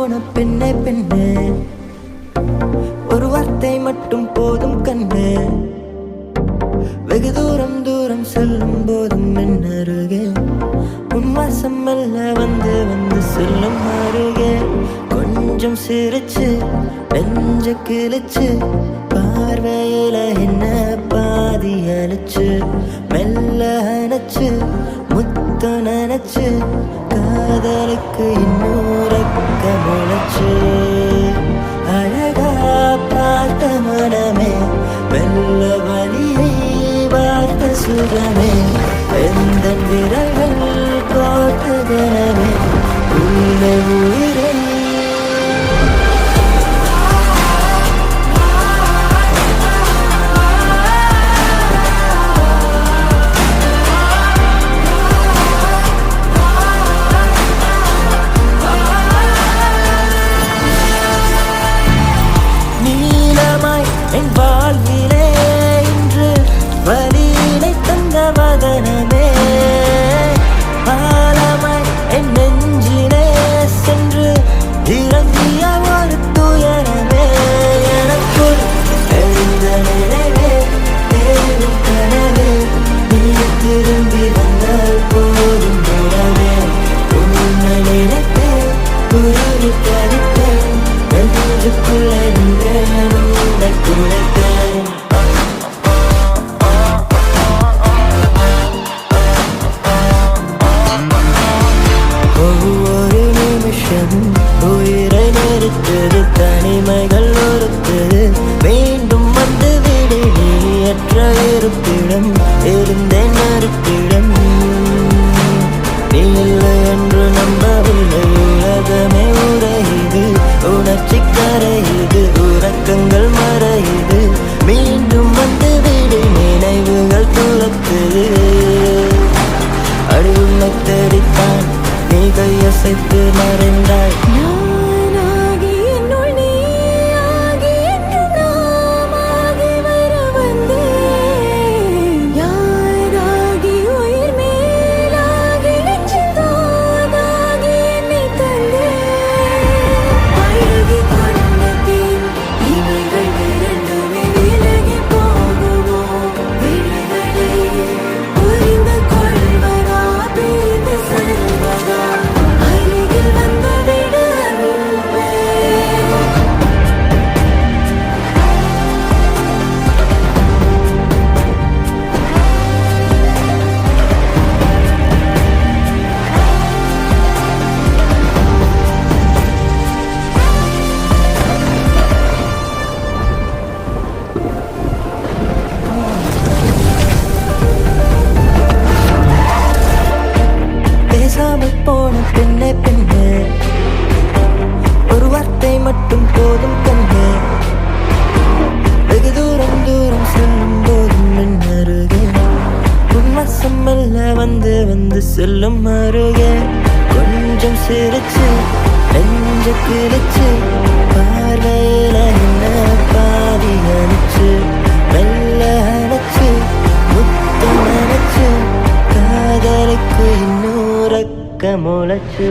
போன பெண்ணே பெண்ணே, ஒரு வார்த்தை மட்டும் போதும் கண்ணே. வெகு தூரம் தூரம் செல்லும் போதும் என் அருகே உன் வாசம் மெல்ல வந்து வந்து செல்லும் அருகே. கொஞ்சம் சிரிச்சு நெஞ்ச கிழிச்சு பார்வையில என்ன பாதி அழிச்சு மெல்ல அணைச்சு முத்த நினைச்சு காதலுக்கு இன்னூரக்க முளைச்சு. அழகா பார்த்த மனமே மெல்ல வழியை வார்த்த சுகமே, எந்த விரல்கள் கோர்த்த கனமே உள்ள உயிரை. என் வாழ்விலே இன்று வலியினை தந்த வதனமே, ஆழமாய் என் நெஞ்சிலே சென்று இறங்கிய ஒரு துயரமே. எனக்குள் எழுந்த நினைவே தேடும் கனவே, நீ திரும்பி வந்தால் போதும் உறவே. உன்னை நினைத்தேன் உருவி கழித்தேன் நெஞ்சுக்குள்ளே நின்றேன் உன்னை குழைத்தேன். ஒவ்வொரு நிமிஷமும் உயிரை நிறுத்தது, தனிமைகள் ஒருத்தது மீண்டும் வந்து விடு. நீ அற்ற இருப்பிடம் இருந்தேன் மறுப்பிடம், நீ இல்லை என்று நம்பவில்லை. உலகமே உரையுது, உணர்ச்சி கரையுது, உறக்கங்கள் மறையுது, மீண்டும் வந்து விடு. நினைவுகள் துரத்துது, அடி உன்னை தேடித்தான் நீ கையசைத்து மறைந்தாய். போன பெண்ணே பெண்ணே, ஒரு வார்த்தை மட்டும் போதும் கண்ணே. வெகு தூரம் தூரம் செல்லும் போதும் என் அருகே உன் வாசம் மெல்ல வந்து வந்து செல்லும் அருகே. கொஞ்சம் சிரிச்சு நெஞ்ச கிழிச்சு பார்வையில என்ன பாதி அழிச்சு மெல்ல அணைச்சு முத்தம் நினைச்சு காதலுக்கு இன்னூரக்க முளைச்சு.